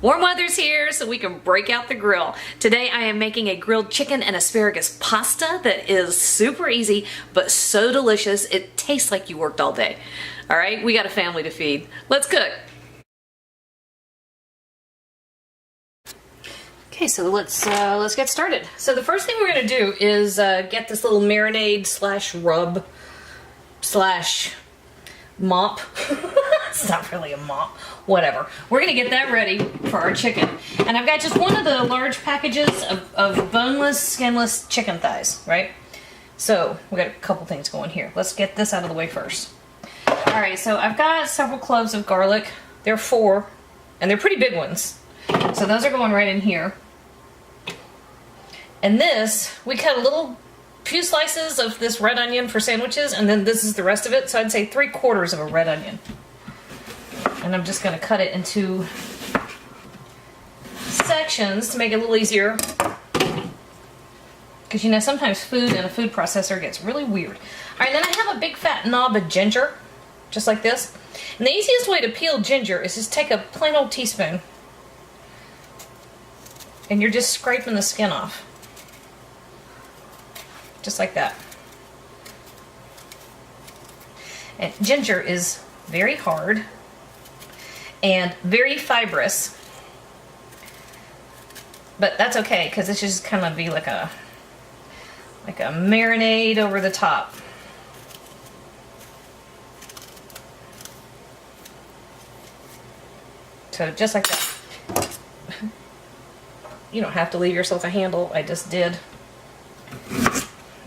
Warm weather's here, so we can break out the grill. Today I am making a grilled chicken and asparagus pasta that is super easy, but so delicious, it tastes like you worked all day. All right, we got a family to feed. Let's cook. Okay, so let's get started. So the first thing we're gonna do is get this little marinade slash rub slash mop. It's not really a mop. Whatever. We're gonna get that ready for our chicken. And I've got just one of the large packages of boneless, skinless chicken thighs, right? So we got a couple things going here. Let's get this out of the way first. Alright, so I've got several cloves of garlic. There are 4, and they're pretty big ones. So those are going right in here. And this, we cut a few slices of this red onion for sandwiches, and then this is the rest of it. So I'd say 3/4 of a red onion. And I'm just going to cut it into sections to make it a little easier. Because, you know, sometimes food in a food processor gets really weird. Alright, then I have a big fat knob of ginger, just like this. And the easiest way to peel ginger is just take a plain old teaspoon, and you're just scraping the skin off. Just like that. And ginger is very hard and very fibrous, but that's okay because it's just kind of be like a marinade over the top. So just like that. You don't have to leave yourself a handle. I just did.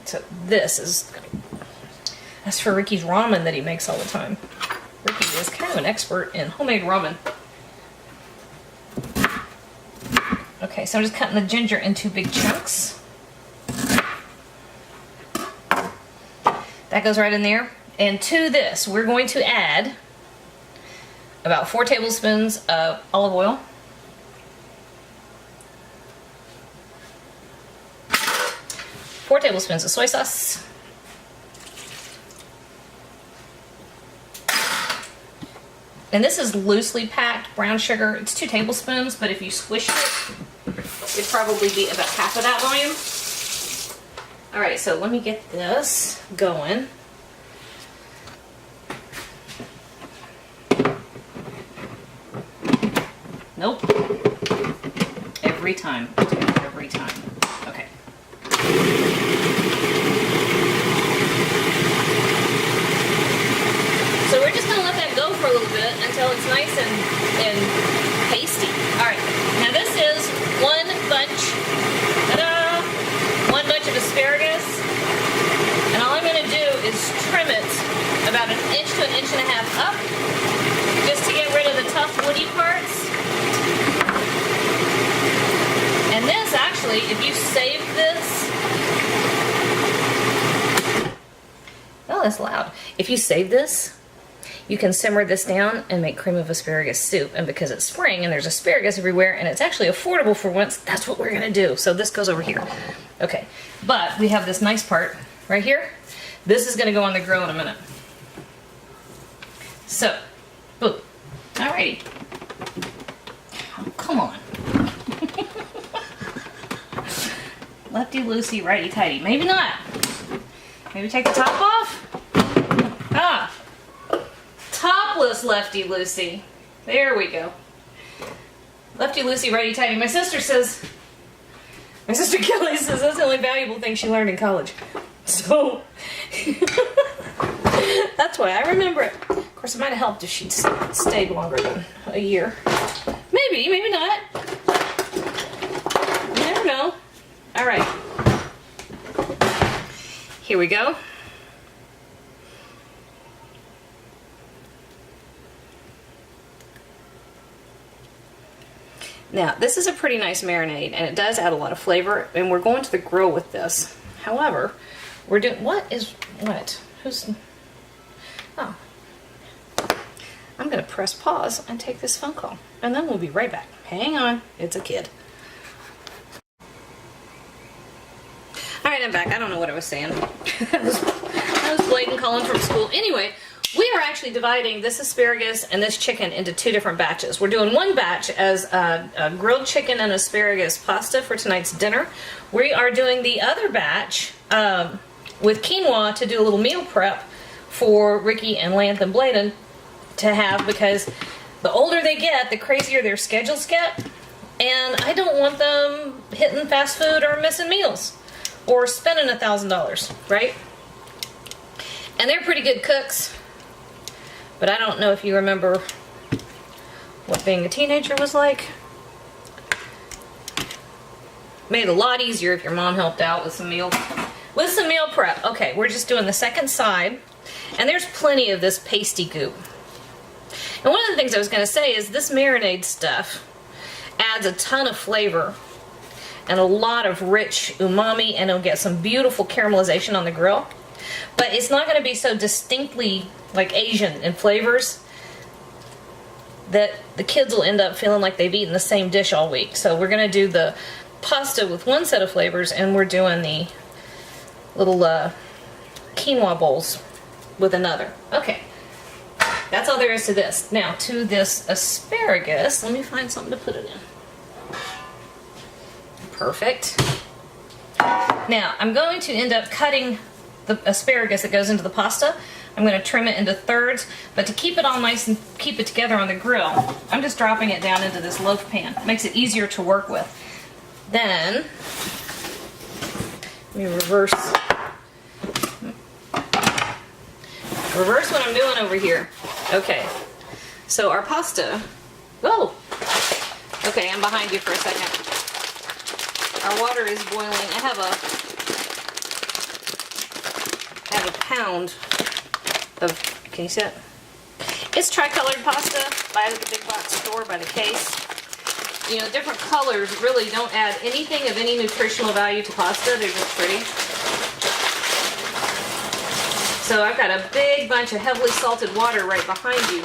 So that's for Ricky's ramen that he makes all the time. Ricky is kind of an expert in homemade ramen. Okay, so I'm just cutting the ginger into big chunks. That goes right in there. And to this, we're going to add about 4 tablespoons of olive oil. 4 tablespoons of soy sauce. And this is loosely packed brown sugar. It's 2 tablespoons, but if you squish it, it'd probably be about half of that volume. Alright, so let me get this going. Nope. Every time. Every time. Okay. So we're just going to let that go for a little bit until it's nice and pasty. Alright, now this is one bunch of asparagus, and all I'm going to do is trim it about 1 inch to 1.5 inches up, just to get rid of the tough woody parts. And this actually, if you save this, oh, that's loud. If you save this, you can simmer this down and make cream of asparagus soup. And because it's spring and there's asparagus everywhere and it's actually affordable for once, that's what we're gonna do. So this goes over here. Okay, but we have this nice part right here. This is gonna go on the grill in a minute. So, boom. Alrighty. Oh, come on. Lefty loosey, righty tighty. Maybe not. Maybe take the top off. Ah. Topless lefty loosey. There we go. Lefty loosey, righty tighty. My sister Kelly says that's the only valuable thing she learned in college. So that's why I remember it. Of course, it might have helped if she'd stayed longer than a year. Maybe, maybe not. You never know. All right. Here we go. Now, this is a pretty nice marinade, and it does add a lot of flavor, and we're going to the grill with this. However, we're doing, what? Who's, oh. I'm going to press pause and take this phone call, and then we'll be right back. Hang on, it's a kid. Alright, I'm back. I don't know what I was saying. I was Bladen calling from school. Anyway, We are actually dividing this asparagus and this chicken into 2 different batches. We're doing one batch as a grilled chicken and asparagus pasta for tonight's dinner. We are doing the other batch with quinoa to do a little meal prep for Ricky and Lance and Bladen to have, because the older they get, the crazier their schedules get, and I don't want them hitting fast food or missing meals or spending $1,000, right? And they're pretty good cooks, but I don't know if you remember what being a teenager was like. Made it a lot easier if your mom helped out with some meal prep. Okay, we're just doing the second side, and there's plenty of this pasty goop. And one of the things I was going to say is this marinade stuff adds a ton of flavor and a lot of rich umami, and it'll get some beautiful caramelization on the grill. But it's not going to be so distinctly like Asian in flavors that the kids will end up feeling like they've eaten the same dish all week. So we're going to do the pasta with one set of flavors, and we're doing the little quinoa bowls with another. Okay, that's all there is to this. Now to this asparagus, let me find something to put it in. Perfect. Now I'm going to end up cutting the asparagus that goes into the pasta. I'm going to trim it into thirds, but to keep it all nice and keep it together on the grill, I'm just dropping it down into this loaf pan. It makes it easier to work with. Then, let me reverse what I'm doing over here. Okay, so our pasta, oh, okay, I'm behind you for a second. Our water is boiling. I have a pound of, can you see it? It's tricolored pasta, buy it at the big box store by the case. You know, different colors really don't add anything of any nutritional value to pasta, they're just pretty. So I've got a big bunch of heavily salted water right behind you.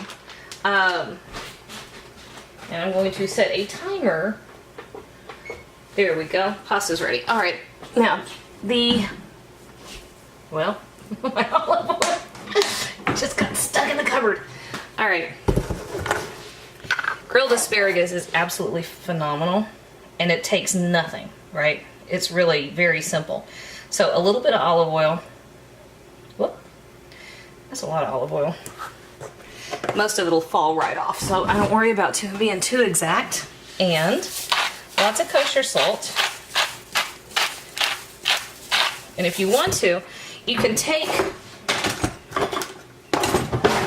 And I'm going to set a timer. There we go, pasta's ready. All right, now well, my olive oil just got stuck in the cupboard. All right. Grilled asparagus is absolutely phenomenal, and it takes nothing, right? It's really very simple. So a little bit of olive oil. Whoop. That's a lot of olive oil. Most of it will fall right off, so I don't worry about being too exact. And lots of kosher salt. And if you want to, you can take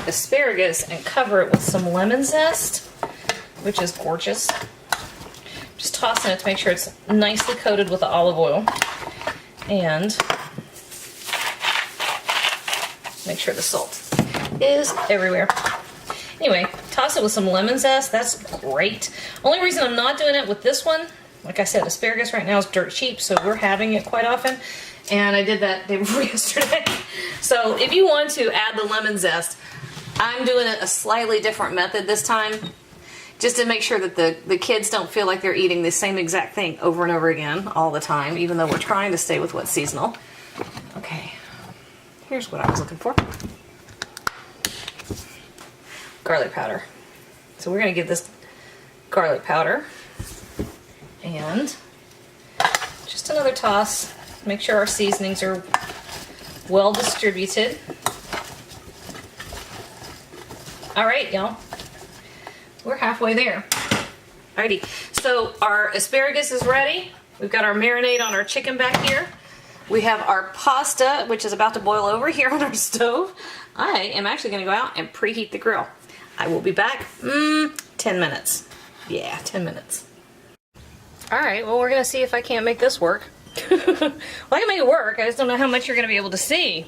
asparagus and cover it with some lemon zest, which is gorgeous. Just tossing it to make sure it's nicely coated with the olive oil, and make sure the salt is everywhere. Anyway, toss it with some lemon zest. That's great. Only reason I'm not doing it with this one, like I said, asparagus right now is dirt cheap, so we're having it quite often. And I did that day before yesterday. So if you want to add the lemon zest, I'm doing it a slightly different method this time, just to make sure that the kids don't feel like they're eating the same exact thing over and over again all the time, even though we're trying to stay with what's seasonal. Okay, here's what I was looking for. Garlic powder. So we're going to give this garlic powder, and just another toss. Make sure our seasonings are well distributed. All right, y'all. We're halfway there. Alrighty, so our asparagus is ready. We've got our marinade on our chicken back here. We have our pasta, which is about to boil over here on our stove. I am actually going to go out and preheat the grill. I will be back 10 minutes. Yeah, 10 minutes. Alright, well, we're going to see if I can't make this work. Well, I can make it work. I just don't know how much you're going to be able to see.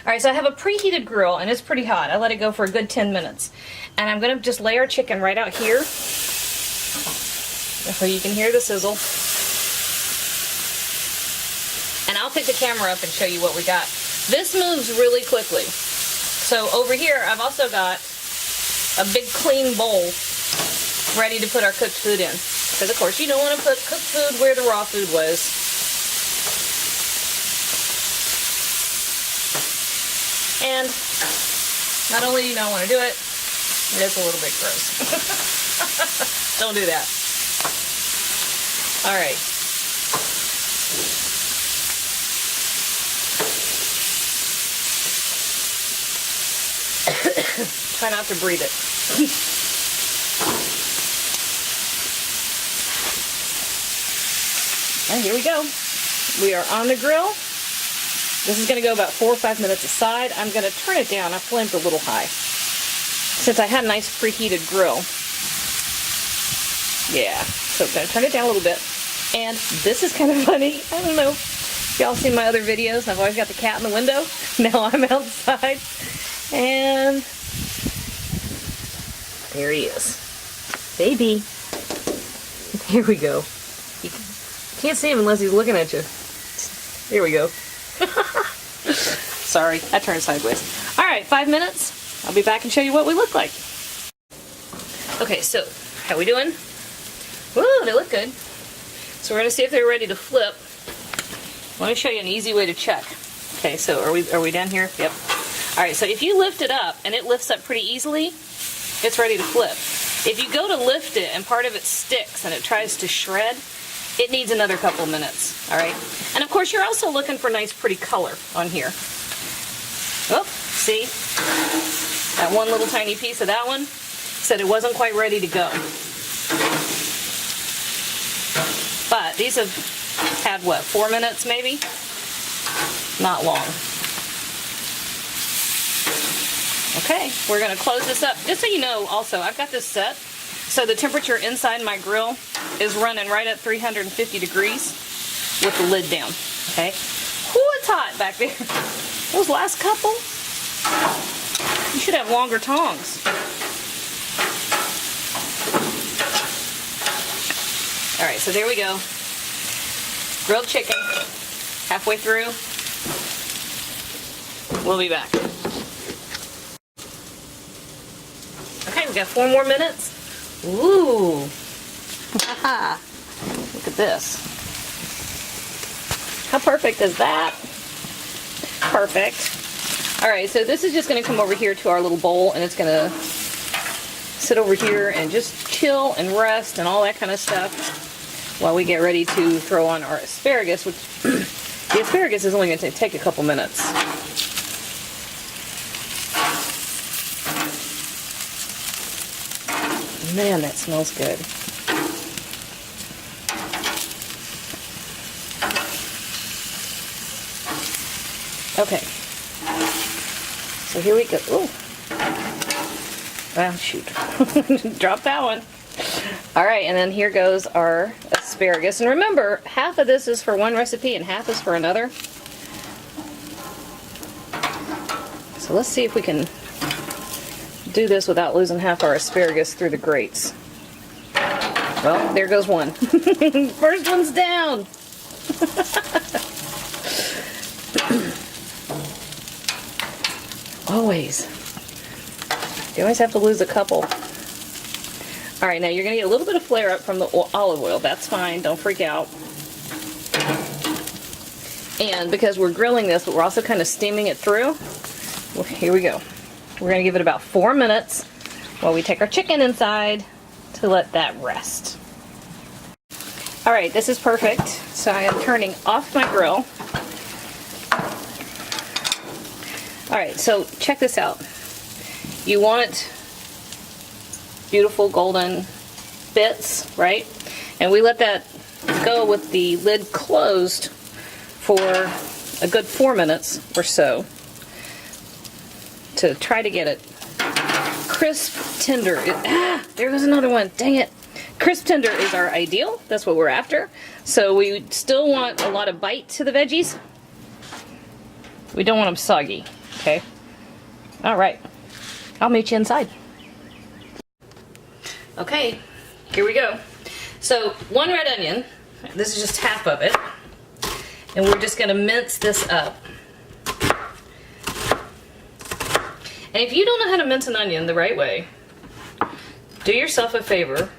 Alright, so I have a preheated grill, and it's pretty hot. I let it go for a good 10 minutes. And I'm going to just lay our chicken right out here, so you can hear the sizzle. And I'll pick the camera up and show you what we got. This moves really quickly. So over here, I've also got a big clean bowl ready to put our cooked food in. Because of course you don't want to put cooked food where the raw food was. And Not only do you not want to do it, it's a little bit gross. Don't do that. All right. Try not to breathe it. And here we go. We are on the grill. This is going to go about 4 or 5 minutes aside. I'm going to turn it down. I flamed a little high. Since I had a nice preheated grill. Yeah. So I'm going to turn it down a little bit. And this is kind of funny. I don't know if y'all seen my other videos. I've always got the cat in the window. Now I'm outside. And there he is. Baby. Here we go. You can't see him unless he's looking at you. Here we go. Sorry, I turned sideways. Alright, 5 minutes. I'll be back and show you what we look like. Okay, so, how we doing? Woo, they look good. So we're going to see if they're ready to flip. Let me show you an easy way to check. Okay, so are we down here? Yep. Alright, so if you lift it up, and it lifts up pretty easily, it's ready to flip. If you go to lift it, and part of it sticks, and it tries to shred, it needs another couple minutes, alright? And of course, you're also looking for nice, pretty color on here. Oh, see? That one little tiny piece of that one said it wasn't quite ready to go. But these have had, what, 4 minutes maybe? Not long. Okay, we're going to close this up. Just so you know, also, I've got this set. So the temperature inside my grill is running right at 350 degrees with the lid down, okay? Whew, it's hot back there. Those last couple, you should have longer tongs. All right, so there we go. Grilled chicken, halfway through. We'll be back. Okay, we got 4 more minutes. Ooh. Haha. Look at this. How perfect is that? Perfect. Alright, so this is just going to come over here to our little bowl, and it's going to sit over here and just chill and rest and all that kind of stuff while we get ready to throw on our asparagus, which the asparagus is only going to take a couple minutes. Man, that smells good. Okay. So here we go. Ooh. Ah, shoot. Drop that one. Alright, and then here goes our asparagus. And remember, half of this is for one recipe and half is for another. So let's see if we can do this without losing half our asparagus through the grates. Well, there goes one. First one's down. Always. You always have to lose a couple. Alright, now you're going to get a little bit of flare up from the olive oil. That's fine. Don't freak out. And because we're grilling this, but we're also kind of steaming it through, well, here we go. We're going to give it about 4 minutes while we take our chicken inside to let that rest. Alright, this is perfect. So I am turning off my grill. Alright, so check this out. You want beautiful golden bits, right? And we let that go with the lid closed for a good 4 minutes or so to try to get it crisp, tender. There goes another one. Dang it. Crisp tender is our ideal. That's what we're after. So we still want a lot of bite to the veggies. We don't want them soggy. Okay. All right. I'll meet you inside. Okay. Here we go. So 1 red onion. This is just half of it. And we're just going to mince this up. And if you don't know how to mince an onion the right way, do yourself a favor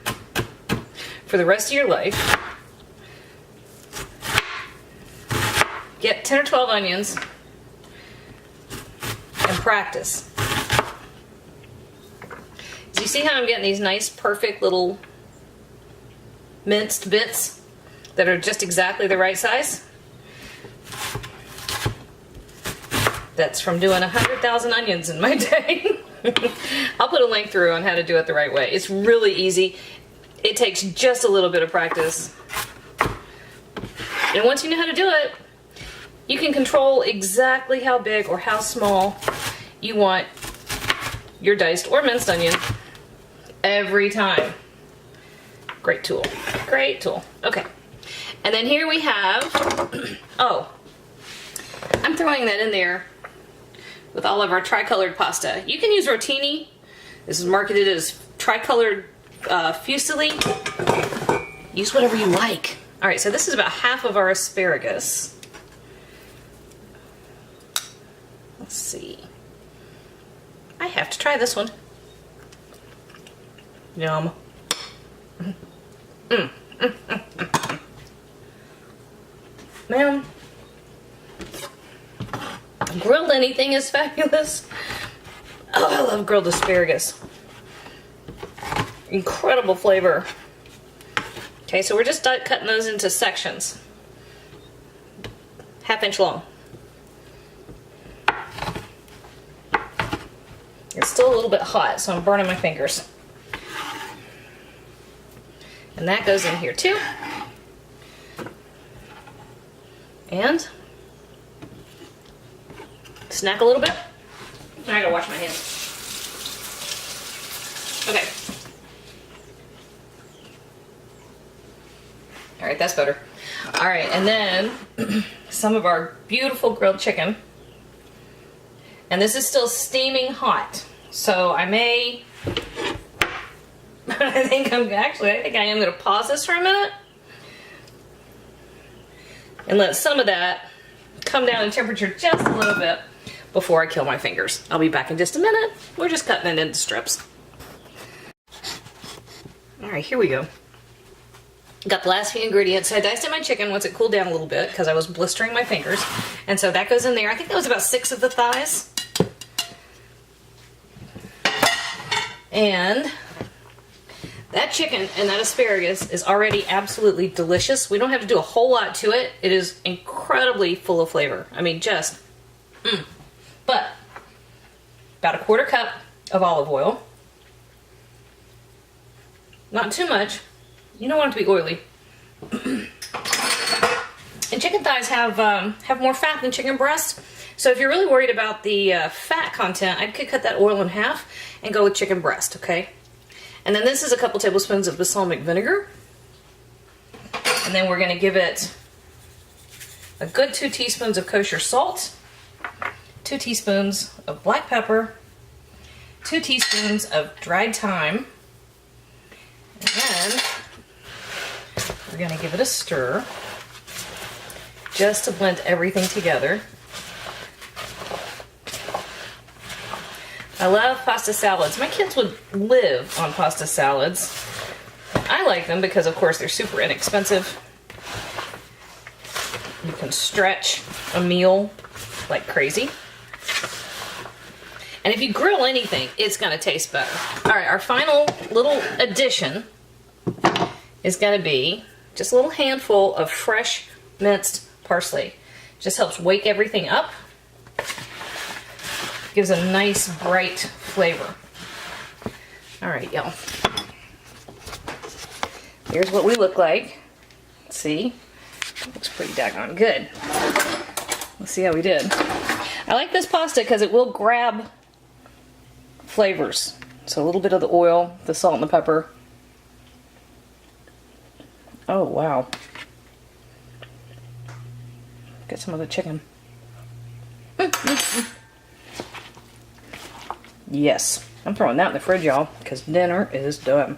for the rest of your life. Get 10 or 12 onions and practice. Do you see how I'm getting these nice, perfect little minced bits that are just exactly the right size? That's from doing 100,000 onions in my day. I'll put a link through on how to do it the right way. It's really easy. It takes just a little bit of practice. And once you know how to do it, you can control exactly how big or how small you want your diced or minced onion every time. Great tool. Great tool. Okay. And then here we have, oh, I'm throwing that in there with all of our tricolored pasta. You can use rotini. This is marketed as tricolored fusilli. Use whatever you like. All right, so this is about half of our asparagus. Let's see. I have to try this one. Yum. Man, grilled anything is fabulous. Oh, I love grilled asparagus. Incredible flavor. Okay, so we're just cutting those into sections. 1/2 inch long. It's still a little bit hot, so I'm burning my fingers. And that goes in here too. And snack a little bit. I gotta wash my hands. Okay. All right, that's better. All right, and then some of our beautiful grilled chicken. And this is still steaming hot. So I may, I think I am gonna pause this for a minute and let some of that come down in temperature just a little bit before I kill my fingers. I'll be back in just a minute. We're just cutting it into strips. All right, here we go. Got the last few ingredients. So I diced in my chicken once it cooled down a little bit because I was blistering my fingers. And so that goes in there. I think that was about 6 of the thighs. And that chicken and that asparagus is already absolutely delicious. We don't have to do a whole lot to it. It is incredibly full of flavor. I mean, just, But, about 1/4 cup of olive oil. Not too much. You don't want it to be oily. And chicken thighs have more fat than chicken breast. So if you're really worried about the fat content, I could cut that oil in half and go with chicken breast, okay? And then this is a couple tablespoons of balsamic vinegar. And then we're gonna give it a good 2 teaspoons of kosher salt, 2 teaspoons of black pepper, 2 teaspoons of dried thyme, and then we're gonna give it a stir just to blend everything together. I love pasta salads. My kids would live on pasta salads. I like them because, of course, they're super inexpensive. You can stretch a meal like crazy. And if you grill anything, it's gonna taste better. All right, our final little addition is gonna be just a little handful of fresh minced parsley. Just helps wake everything up. Gives a nice bright flavor. All right, y'all. Here's what we look like. Let's see. Looks pretty daggone good. Let's see how we did. I like this pasta because it will grab flavors. So a little bit of the oil, the salt and the pepper. Oh, wow. Get some of the chicken. Yes, I'm throwing that in the fridge, y'all, because dinner is done.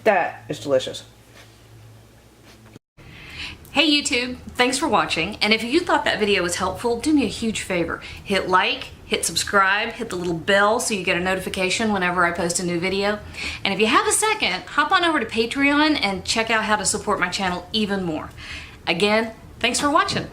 That is delicious. Hey YouTube, thanks for watching, and if you thought that video was helpful, do me a huge favor. Hit like, hit subscribe, hit the little bell so you get a notification whenever I post a new video. And if you have a second, hop on over to Patreon and check out how to support my channel even more. Again, thanks for watching.